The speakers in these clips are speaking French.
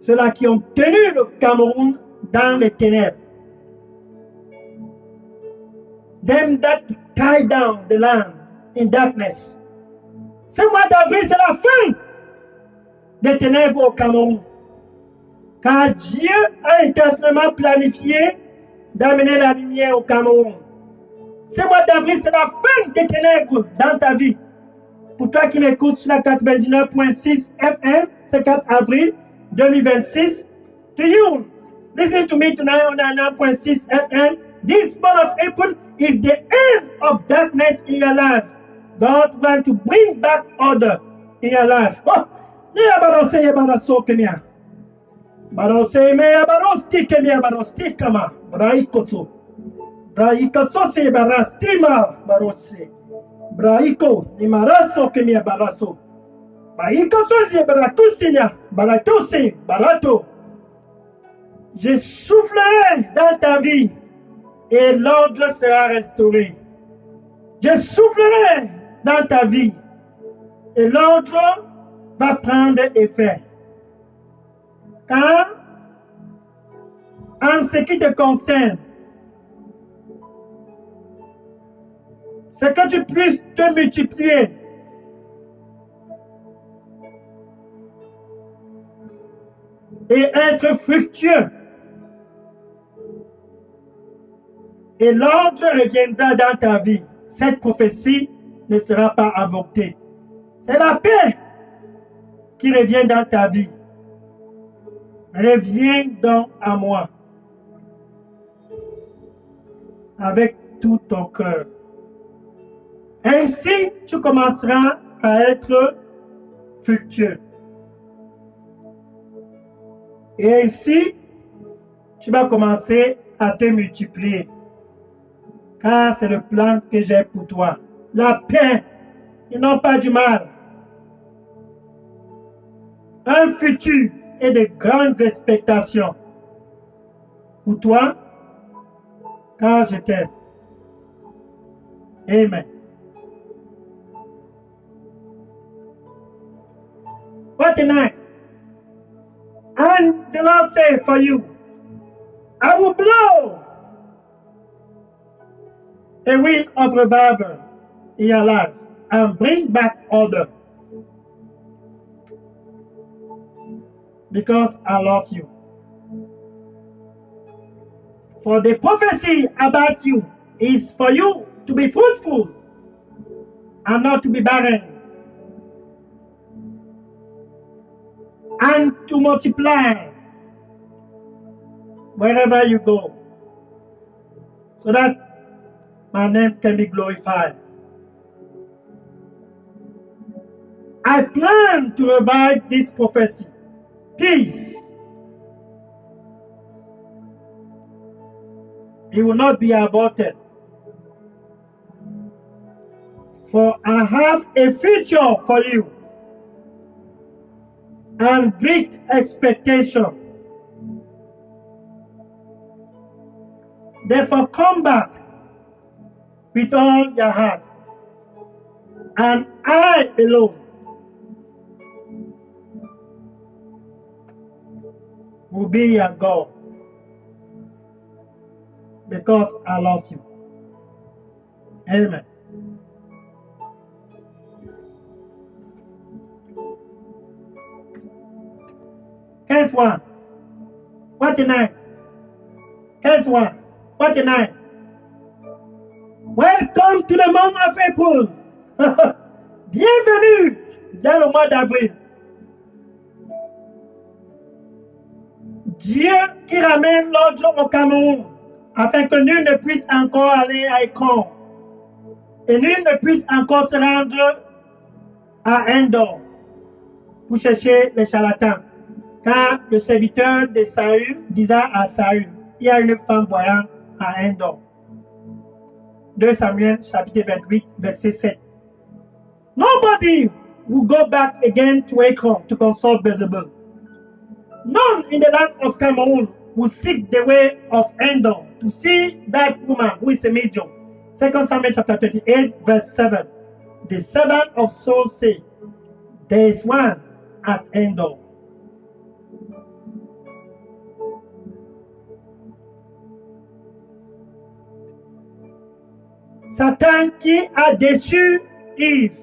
ceux-là qui ont tenu le Cameroun dans les ténèbres. Them that tie down the land in darkness. Ce mois d'avril, c'est la fin des ténèbres au Cameroun. Car Dieu a intentionnellement planifié d'amener la lumière au Cameroun. Ce mois d'avril, c'est la fin des ténèbres dans ta vie. Pour toi qui m'écoutes sur la 99.6 FM, c'est 4 avril 2026. To you, listen to me tonight on 99.6 FM. This month of April is the end of darkness in your life. God wants to bring back order in your life. Oh, Barose me abarosti ke me abarosti kama braikoto braika sose barastima barose braiko ni maraso ke me abaraso braika sose barakusinya baratose barato. Je soufflerai dans ta vie et l'ordre sera restauré. Je soufflerai dans ta vie et l'ordre va prendre effet. Car, en ce qui te concerne, c'est que tu puisses te multiplier. Et être fructueux. Et l'ordre reviendra dans ta vie. Cette prophétie ne sera pas avortée. C'est la paix qui revient dans ta vie. Reviens donc à moi avec tout ton cœur. Ainsi, tu commenceras à être fructueux. Et ainsi, tu vas commencer à te multiplier. Car c'est le plan que j'ai pour toi. La paix et non pas du mal. Un futur et de grandes expectations pour toi, car je t'aime. Amen. What a night. And the Lord said for you, I will blow a wind of revival in your life and bring back order. Because I love you. For the prophecy about you is for you to be fruitful and not to be barren. And to multiply wherever you go. So that my name can be glorified. I plan to revive this prophecy. Peace. It will not be aborted. For I have a future for you and great expectation. Therefore, come back with all your heart, and I alone will be your God, because I love you. Amen. Guess what? What tonight? Guess what? What tonight? Welcome to the month of April. Bienvenue dans le mois d'avril. Dieu qui ramène l'ordre au Cameroun, afin que nul ne puisse encore aller à Écran, et nul ne puisse encore se rendre à Endor pour chercher les charlatans. Car le serviteur de Saül disait à Saül, il y a une femme voyante à Endor. 2 Samuel chapitre 28, verset 7. Nobody will go back again to Ekron to consult Beelzebub. None in the land of Cameroon will seek the way of Endor to see that woman who is a medium. 2 Samuel chapter 28, verse 7. The servant of Saul said, there is one at Endor. Satan qui a déçu Yves,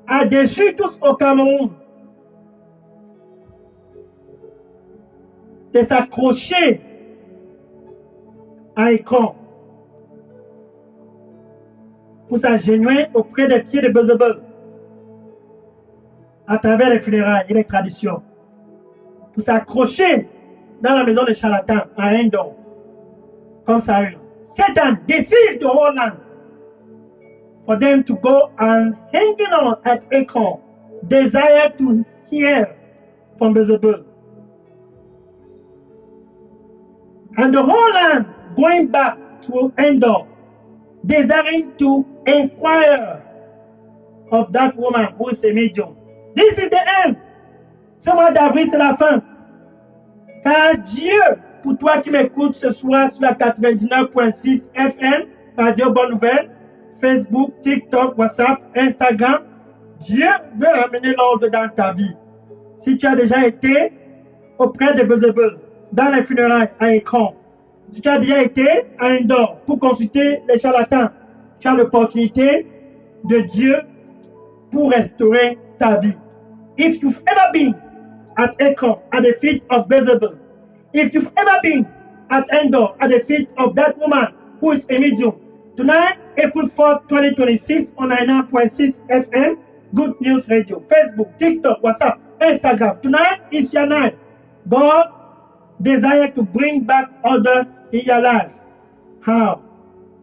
a déçu tous au Cameroun, de s'accrocher à un écran pour s'agenouiller auprès des pieds de Bézébul à travers les funérailles et les traditions, pour s'accrocher dans la maison des charlatans à un don, comme Saül. Satan deceived the whole land for them to go and hanging on at Achan, desire to hear from Bézébul. And the whole land going back to Endor, desiring to inquire of that woman who is a medium. This is the end. Ce mois d'avril, c'est la fin. Car Dieu, pour toi qui m'écoutes ce soir sur la 99.6 FM, Radio Bonne Nouvelle, Facebook, TikTok, WhatsApp, Instagram, Dieu veut ramener l'ordre dans ta vie. Si tu as déjà été auprès de Bézébul, dans les funérailles à Écran, si tu as déjà été à Endor pour consulter les charlatans, tu as l'opportunité de Dieu pour restaurer ta vie. If you've ever been at Ekron at the feet of Bézébul, if you've ever been at Endor at the feet of that woman who is a medium, tonight, April 4, 2026, on 99.6 FM, Good News Radio, Facebook, TikTok, WhatsApp, Instagram. Tonight is your night. God desire to bring back order in your life. How?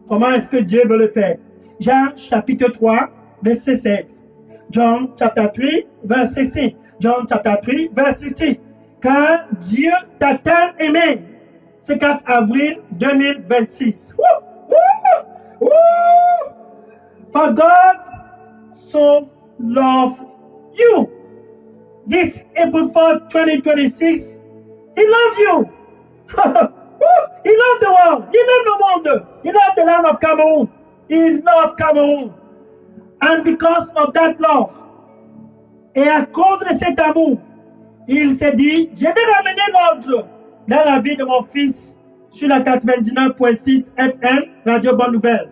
Comment est-ce que Dieu veut le faire? Jean chapitre 3, verset 16. John chapter 3, verse 16. John chapter 3, verse 16. Car Dieu t'a tant aimé. C'est 4 avril 2026. Woo! Woo! Woo! For God so loved you. This April 4, 2026, He loves you. He loves the world. He loves the world. He loves the land of Cameroon. He loves Cameroon. And because of that love, et à cause de cet amour, il s'est dit, je vais ramener l'ordre dans la vie de mon fils sur la 99.6 FM, Radio Bonne Nouvelle.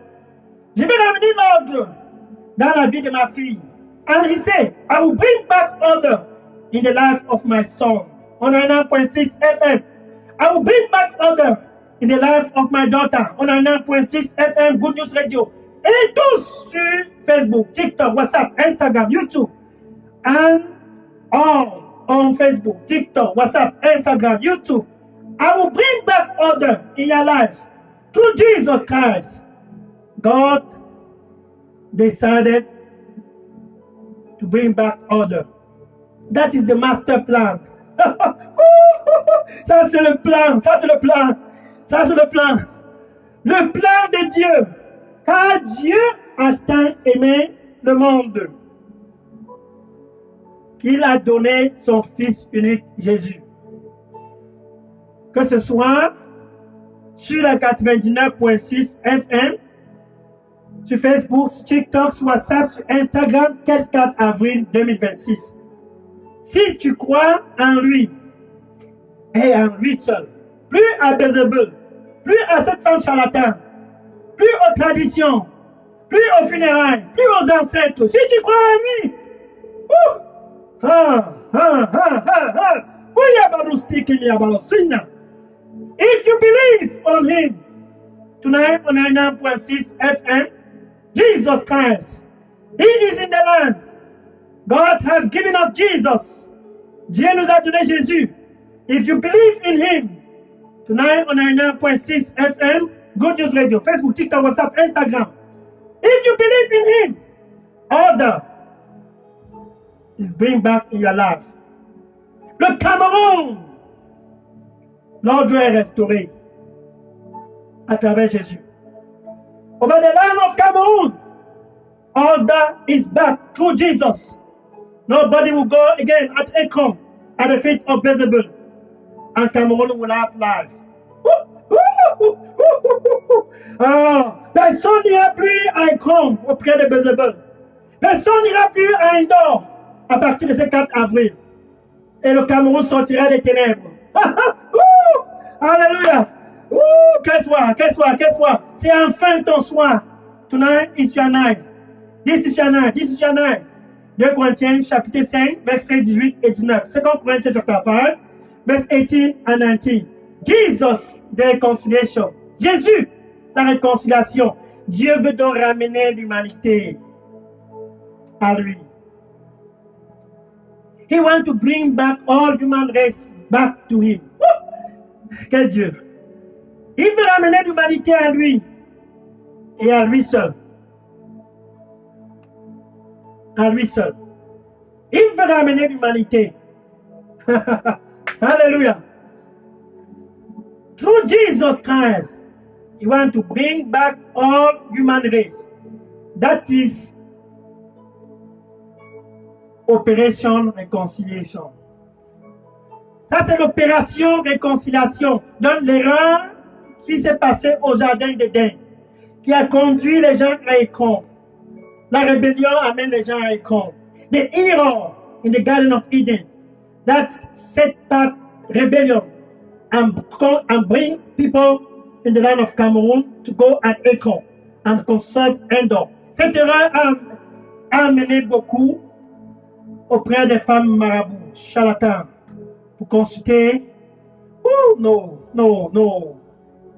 Je vais ramener l'ordre dans la vie de ma fille. And he said, I will bring back order in the life of my son. On 99.6 FM. I will bring back order in the life of my daughter. On 99.6 FM, Good News Radio. Et tous sur Facebook, TikTok, WhatsApp, Instagram, YouTube. And all on Facebook, TikTok, WhatsApp, Instagram, YouTube. I will bring back order in your life. Through Jesus Christ, God decided to bring back order. That is the master plan. Ça c'est le plan, ça c'est le plan, ça c'est le plan. Le plan de Dieu. Car Dieu a tant aimé le monde qu'il a donné son Fils unique Jésus. Que ce soit sur la 99.6 FM, sur Facebook, sur TikTok, sur WhatsApp, sur Instagram, 4 avril 2026. Si tu crois en lui, et en lui seul, plus à Bézébul, plus à cette femme charlatan, plus aux traditions, plus aux funérailles, plus aux ancêtres, si tu crois en lui, if you believe on him, tonight on 99.6 FM, Jesus Christ, he is in the land. God has given us Jesus. Dieu nous a donné Jésus. If you believe in him, tonight on 99.6 FM, Good News Radio, Facebook, TikTok, WhatsApp, Instagram. If you believe in him, order is being back in your life. Le Cameroun, l'ordre est restauré à travers Jésus. Over the land of Cameroon, order is back through Jesus. Nobody will go again at Ekron at the feet of Bézébul. And Cameroon will have life. Personne n'ira plus à Ekron auprès de Bézébul. Personne n'ira plus à Endor à partir de ce 4 avril. Et le Cameroun sortira des ténèbres. Alléluia. Quel soir. C'est enfin ton soir. Tonight is your night. This is your night. This is your night. 2 Corinthiens chapitre 5, versets 18 et 19. 2 Corinthians chapter 5, verse 18 and 19. Jesus, the reconciliation. Jésus, la réconciliation. Dieu veut donc ramener l'humanité à lui. He wants to bring back all human race back to him. Quel Dieu! Il veut ramener l'humanité à lui et à lui seul. À lui seul. Il veut ramener l'humanité. Hallelujah. Through Jesus Christ, He wants to bring back all human race. That is Operation Reconciliation. Ça, c'est l'opération réconciliation. Donc, l'erreur qui s'est passée au jardin d'Éden, qui a conduit les gens à Écron. La rébellion amène les gens à Écron. The error in the Garden of Eden that set back rebellion and bring people in the land of Cameroon to go at Écron and consult Endor. Cette erreur a amené beaucoup auprès des femmes marabouts, charlatans, pour consulter. Oh non.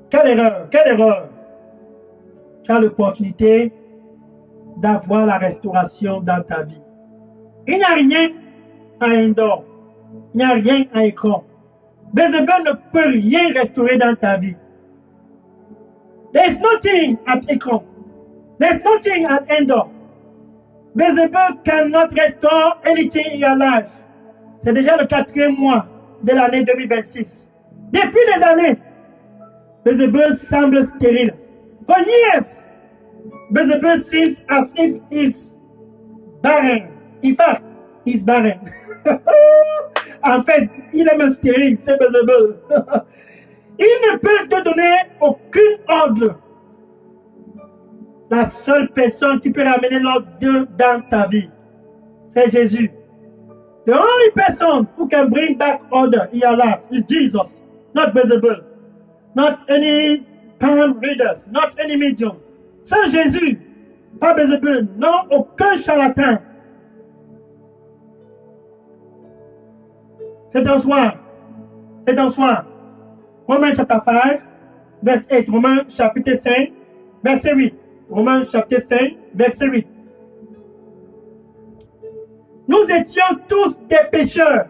Quelle erreur. Tu as l'opportunité d'avoir la restauration dans ta vie. Il n'y a rien à Endor. Il n'y a rien à Écron. Bézébel ne peut rien restaurer dans ta vie. There is nothing at Écron. There is nothing at Endor. Bézébel cannot restore anything in your life. C'est déjà le 4e mois de l'année 2026. Depuis des années, Bézébel semble stérile. For years, Bézébel seems as if he's barren. In fact, he's barren. En fait, il est même stérile, c'est Bézébel. Il ne peut te donner aucun ordre. La seule personne qui peut ramener l'ordre dans ta vie, c'est Jésus. The only person who can bring back order in your life is Jesus, not Bézébel, not any palm readers, not any medium. C'est Jésus, pas Bézébel, non aucun charlatan. C'est un soir. Romains chapitre 5, verset 8. Romains chapitre 5, verset 8. Romains chapitre 5, verset 8. Nous étions tous des pécheurs.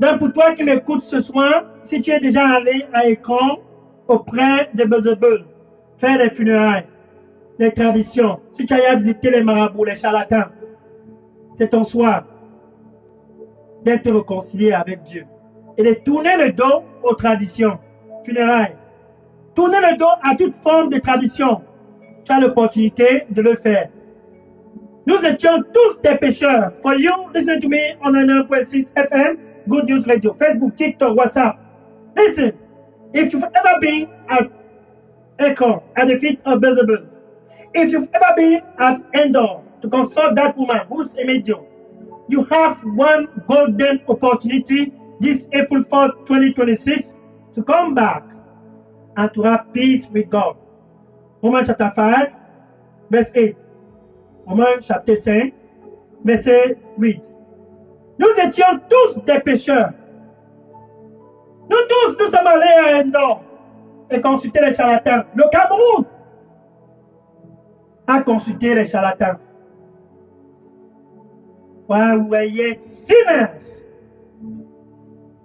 Donc pour toi qui m'écoutes ce soir, si tu es déjà allé à Écron auprès de Bézébel, faire les funérailles, les traditions, si tu as visité les marabouts, les charlatans, c'est ton soir d'être réconcilié avec Dieu et de tourner le dos aux traditions, funérailles. Tourner le dos à toute forme de tradition. Tu as l'opportunité de le faire. Nous étions tous des pécheurs. For you, listen to me on 9.6 FM, Good News Radio, Facebook, TikTok, WhatsApp. Listen, if you've ever been at Écron, at the feet of Bézébel, if you've ever been at Endor to consult that woman who's a medium, you have one golden opportunity this April 4th, 2026 to come back and to have peace with God. Romans chapter 5, verse 8. Romains chapitre 5, verset 8. Nous étions tous des pécheurs. Nous sommes allés à Endor et consulté les charlatans. Le Cameroun a consulté les charlatans. While we were yet sinners,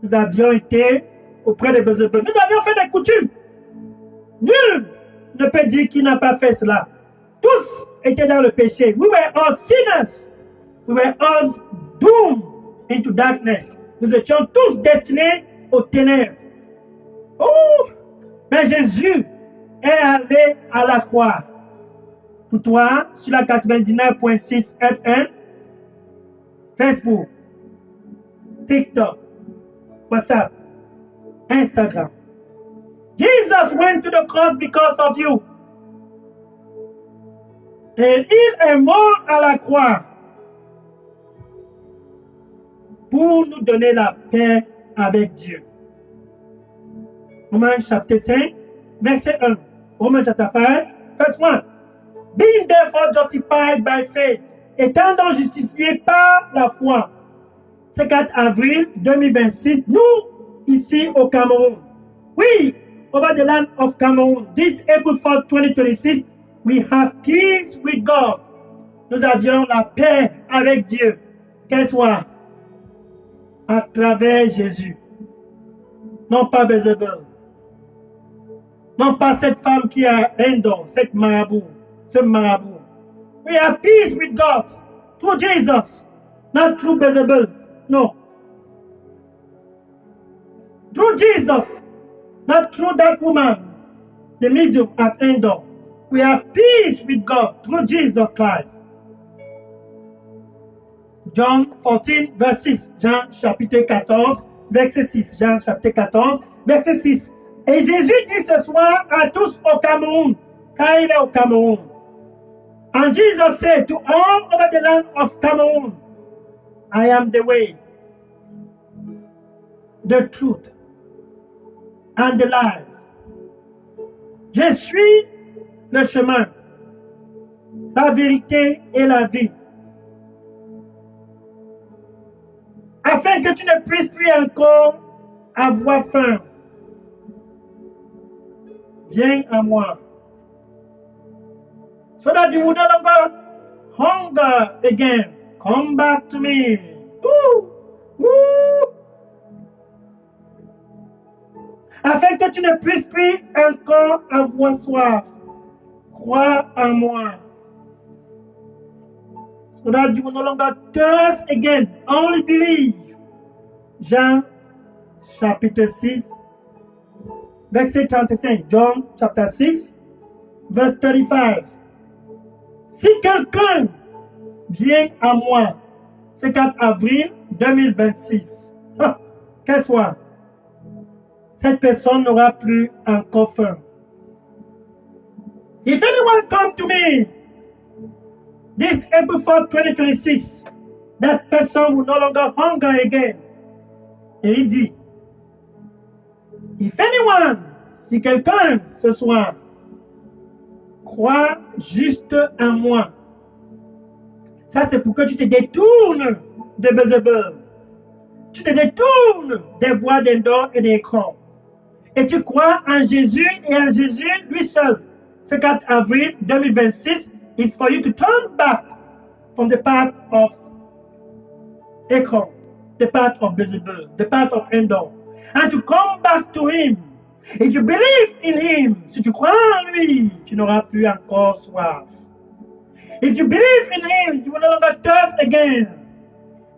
nous avions été auprès de Bézébel. Nous avions fait des coutumes. Nul ne peut dire qu'il n'a pas fait cela. Tous étaient dans le péché. We were all sinners. We were all doomed into darkness. Nous étions tous destinés aux ténèbres. Oh! Mais Jésus est allé à la croix. Pour toi, sur la 99.6 FM, Facebook, TikTok, WhatsApp, Instagram. Jesus went to the cross because of you. Et il est mort à la croix pour nous donner la paix avec Dieu. Romains chapitre 5, verset 1. Romains chapitre 5, verset 1. Being therefore justified by faith, étant donc justifié par la foi. C'est 4 avril 2026, nous, ici au Cameroun. Oui, over the land of Cameroon, this April 4, 2026, we have peace with God. Nous avions la paix avec Dieu, qu'elle soit à travers Jésus. Non pas Bézébel. Non pas cette femme qui a un don, cette marabout, ce marabout. We have peace with God through Jesus, not through Bézébel. No. Through Jesus, not through that woman, the medium at Endor. We have peace with God through Jesus Christ. John 14, verse 6. Jean chapitre 14, verset 6. Jean chapitre 14, verset 6. Et Jésus dit ce soir à tous au Cameroun, car il est au Cameroun. And Jesus said to all over the land of Cameroon, I am the way, the truth, and the life. Je suis le chemin, la vérité et la vie. Afin que tu ne puisses plus encore avoir faim. Viens à moi. So that you will no longer hunger again. Come back to me. Woo! Woo! Afin que tu ne puisses plus encore avoir soif. Crois en moi. So that you will no longer thirst again. Only believe. Jean chapitre 6, verset 35. John chapter 6, verse 35. Si quelqu'un vient à moi, c'est 4 avril 2026, qu'elle soit, cette personne n'aura plus encore faim. If anyone come to me, this April 4, 2026, that person will no longer hunger again. Et il dit, if anyone, si quelqu'un ce soir, crois juste en moi. Ça, c'est pour que tu te détournes de Bézébel. Tu te détournes des voies d'Endor et d'écran. Et tu crois en Jésus et en Jésus lui seul. Ce 4 avril 2026 is for you to turn back from the path of Ekron, the path of Bézébel, the path of Endor, and to come back to him. If you believe in him, si tu crois en lui, tu n'auras plus encore soif. If you believe in him, you will no longer thirst again.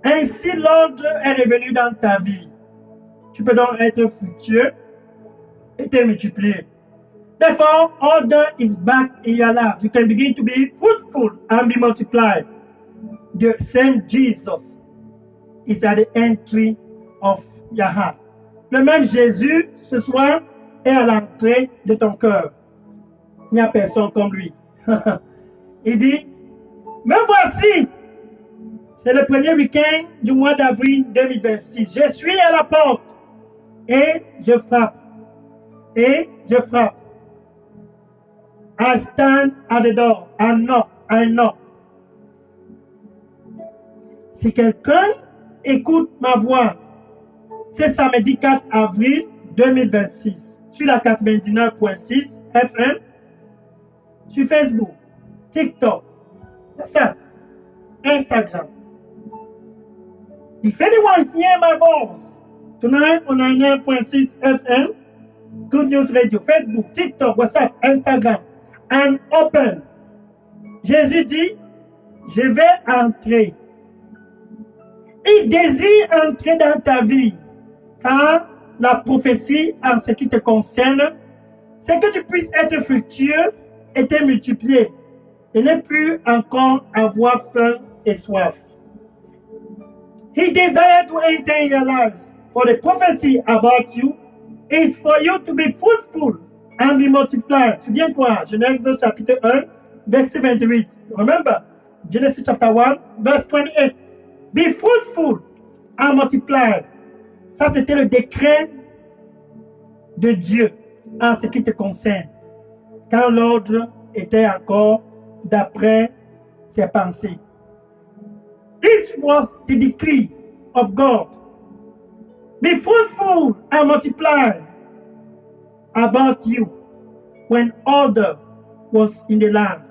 Ainsi, l'ordre est revenu dans ta vie. Tu peux donc être fructueux et te multiplier. Therefore, order is back in your life. You can begin to be fruitful and be multiplied. The same Jesus is at the entry of your heart. Le même Jésus, ce soir, est à l'entrée de ton cœur. Il n'y a personne comme lui. Il dit, me voici. C'est le premier week-end du mois d'avril 2026. Je suis à la porte et je frappe. Et je frappe. I stand at the door. I knock. Si quelqu'un écoute ma voix, c'est samedi 4 avril 2026 sur la 99.6 FM, sur Facebook, TikTok, WhatsApp, Instagram. If anyone hear my voice, tonight on 99.6 FM, Good News Radio, Facebook, TikTok, WhatsApp, Instagram, and open. Jésus dit, je vais entrer. Il désire entrer dans ta vie, car la prophétie en ce qui te concerne, c'est que tu puisses être fructueux et te multiplier, et ne plus encore avoir faim et soif. He desired to enter in your life, for the prophecy about you is for you to be fruitful and be multiplied. Souviens-toi, Genèse chapitre 1, verset 28. Remember, Genesis chapter 1, verse 28. Be fruitful and multiply. Ça, c'était le décret de Dieu en ce qui te concerne, quand l'ordre était encore d'après ses pensées. This was the decree of God. Be fruitful and multiply about you when order was in the land.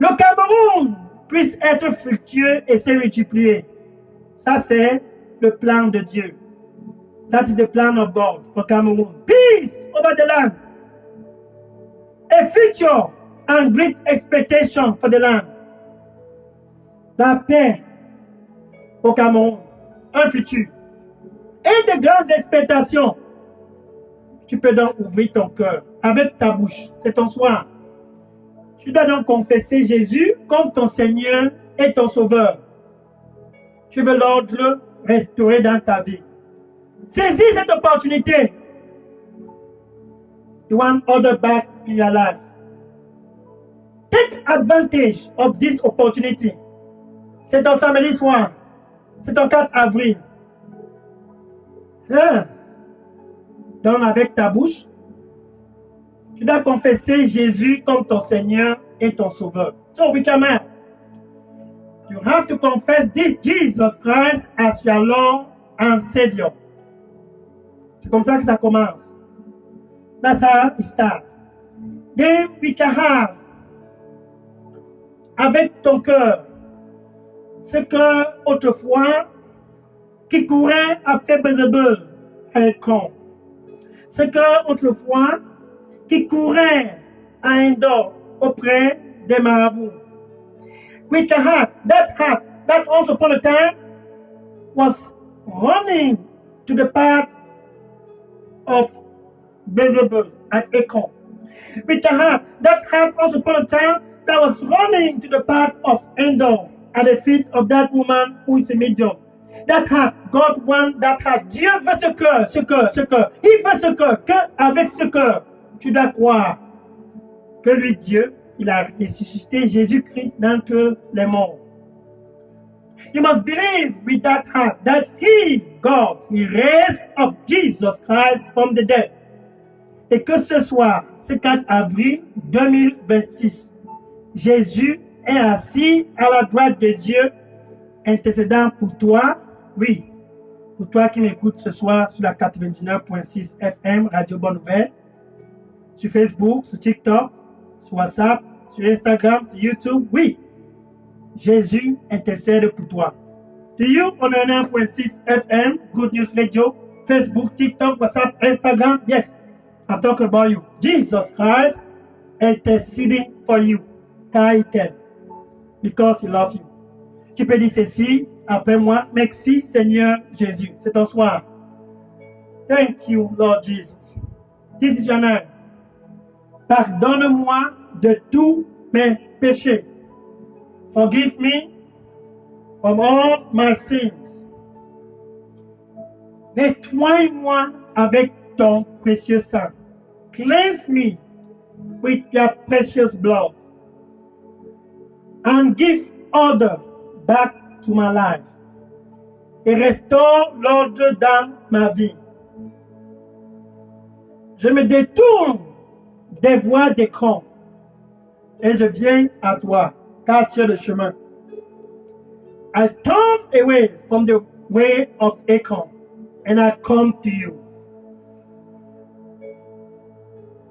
Le Cameroun puisse être fructueux et se multiplier. Ça, c'est le plan de Dieu. That is the plan of God for Cameroon. Peace over the land. A future and great expectation for the land. La paix au Cameroun. Un futur. Et de grandes expectations. Tu peux donc ouvrir ton cœur avec ta bouche. C'est ton soir. Tu dois donc confesser Jésus comme ton Seigneur et ton Sauveur. Tu veux l'ordre restauré dans ta vie. Saisis cette opportunité. You want order back in your life. Take advantage of this opportunity. C'est ton samedi soir. C'est ton 4 avril. Donc avec ta bouche, tu dois confesser Jésus comme ton Seigneur et ton Sauveur. So we come out. You have to confess this Jesus Christ as your Lord and Savior. C'est comme ça que ça commence. That's how it starts. Then we can have, avec ton cœur, ce que autrefois qui courait après Bézébul est con. Ce que autrefois qui courait à Endor auprès des marabouts. With a heart that once upon a time was running to the path of Bézébul at Ekron. With a heart that once upon a time that was running to the path of Endor at the feet of that woman who is a medium. That heart, God wants that heart. Dieu veut ce cœur. Il veut ce cœur, qu'avec ce cœur, tu dois croire que lui, Dieu, il a ressuscité Jésus-Christ d'entre les morts. You must believe with that heart that He, God, He raised up Jesus Christ from the dead. Et que ce soir, ce 4 avril 2026, Jésus est assis à la droite de Dieu, intercédant pour toi, oui, pour toi qui m'écoutes ce soir sur la 99.6 FM, Radio Bonne Nouvelle, sur Facebook, sur TikTok, sur WhatsApp, sur Instagram, sur YouTube, oui, Jésus intercède pour toi. To you on 99.6 FM, Good News Radio, Facebook, TikTok, WhatsApp, Instagram, yes, I'm talking about you. Jesus Christ interceding for you, car il t'aime, because He loves you. Tu peux dire ceci après moi. Merci Seigneur Jésus. C'est ton soir. Thank you Lord Jesus. This is your name. Pardonne-moi de tous mes péchés. Forgive me from all my sins. Nettoie-moi avec ton précieux sang. Cleanse me with your precious blood. And give order back to my life. Et restaure l'ordre dans ma vie. Je me détourne des voies d'écran et je viens à toi, car tu es le chemin. I turn away from the way of Ekron and I come to you.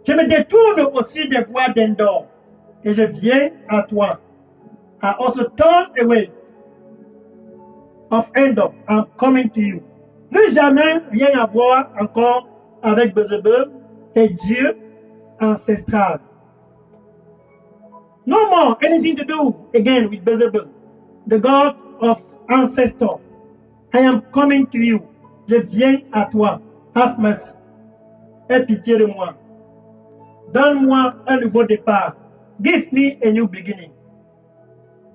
Je me détourne aussi des voies d'Endor et je viens à toi. I also turn away of Endor, I'm coming to you. Plus jamais rien à voir encore avec Bézébul, tes dieux ancestral. No more anything to do again with Bézébul, the God of ancestor. I am coming to you. Je viens à toi. Have mercy. Aie pitié de moi. Donne-moi un nouveau départ. Give me a new beginning.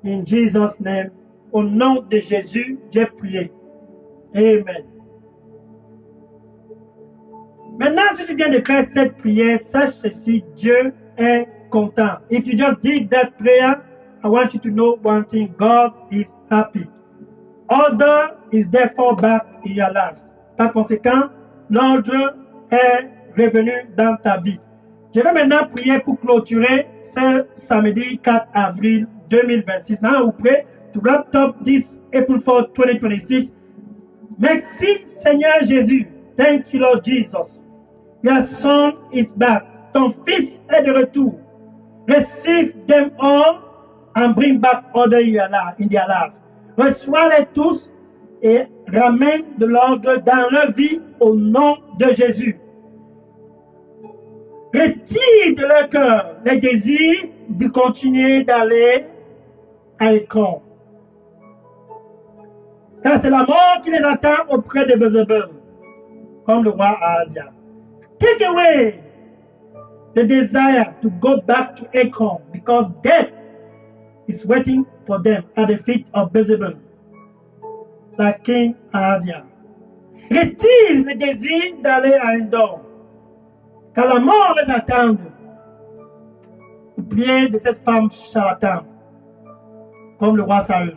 In Jesus' name, au nom de Jésus, j'ai prié. Amen. Maintenant, si tu viens de faire cette prière, sache ceci, Dieu est content. If you just did that prayer, I want you to know one thing, God is happy. Order is therefore back in your life. Par conséquent, l'ordre est revenu dans ta vie. Je vais maintenant prier pour clôturer ce samedi 4 avril 2026. Now we pray to wrap up this April 4, 2026. Merci Seigneur Jésus. Thank you Lord Jesus. Your son is back. Ton fils est de retour. Receive them all and bring back order in their life. Reçois-les tous et ramène de l'ordre dans leur vie au nom de Jésus. Retire de leur cœur les désirs de continuer d'aller à l'écran. Car c'est la mort qui les attend auprès de Bézébul, comme le roi Ahazia. Take away the desire to go back to Ekron, because death is waiting for them at the feet of Bézébul, like King Ahazia. Retire le désir d'aller à Endor, car la mort les attend. Au pied de cette femme charlatane, comme le roi Saül.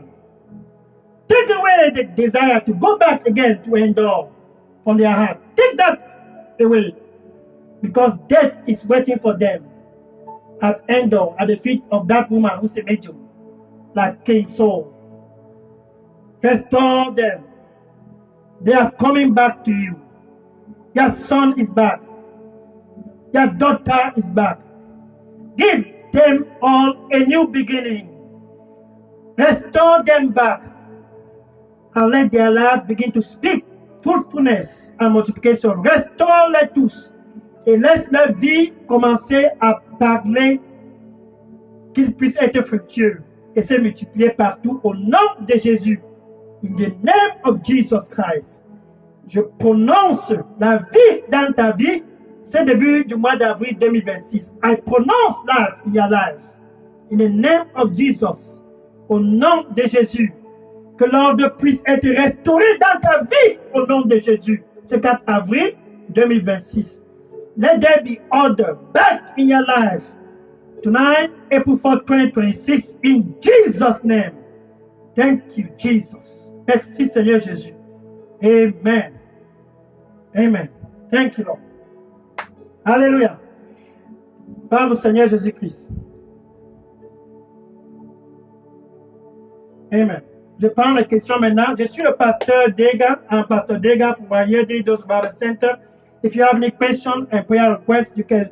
Take away the desire to go back again to Endor from their heart. Take that away, because death is waiting for them at Endor, at the feet of that woman who's a medium, like King Saul. Restore them. They are coming back to you. Your son is back. Your daughter is back. Give them all a new beginning. Restore them back. And let their lives begin to speak fruitfulness and multiplication. Restaure-les tous et laisse leur vie commencer à parler, qu'ils puissent être fructueux et se multiplier partout au nom de Jésus. In the name of Jesus Christ, je prononce la vie dans ta vie ce début du mois d'avril 2026. I pronounce life in your life. In the name of Jesus, au nom de Jésus. Que l'ordre puisse être restauré dans ta vie au nom de Jésus. Ce 4 avril 2026. Let there be order back in your life. Tonight, April 4, 2026, in Jesus' name. Thank you, Jesus. Merci, Seigneur Jésus. Amen. Amen. Thank you, Lord. Alléluia. Par le Seigneur Jésus-Christ. Amen. Je prends la question maintenant. Je suis le pasteur Dega. I'm Pastor Dega from Wire Delidos Bible Center. If you have any question and prayer request, you can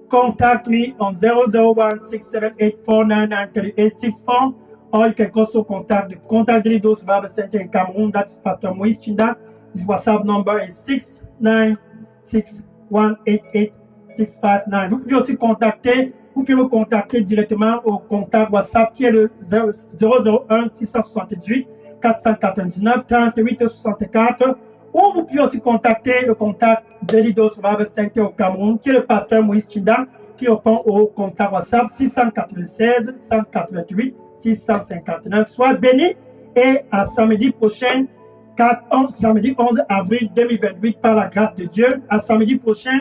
contact me on 001-678-499-3864, or you can also contact the Delidos Bible Center in Cameroon. That's Pastor Moïse Chinda. His WhatsApp number is 696188659. Vous pouvez aussi vous pouvez me contacter directement au contact WhatsApp qui est le 001-678-499-3864, ou vous pouvez aussi contacter le contact de Lidos Survival Center au Cameroun qui est le pasteur Moïse Chinda qui répond au contact WhatsApp 696-188-659. Sois béni et à samedi prochain, samedi 11 avril 2028 par la grâce de Dieu. À samedi prochain,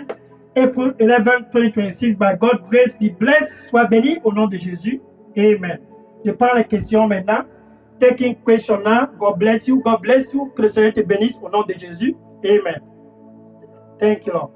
April 11, 2026, by God's grace, be blessed. Sois béni au nom de Jésus. Amen. Je prends les questions maintenant. Taking question now. God bless you. God bless you. Que le Seigneur te bénisse au nom de Jésus. Amen. Thank you, Lord.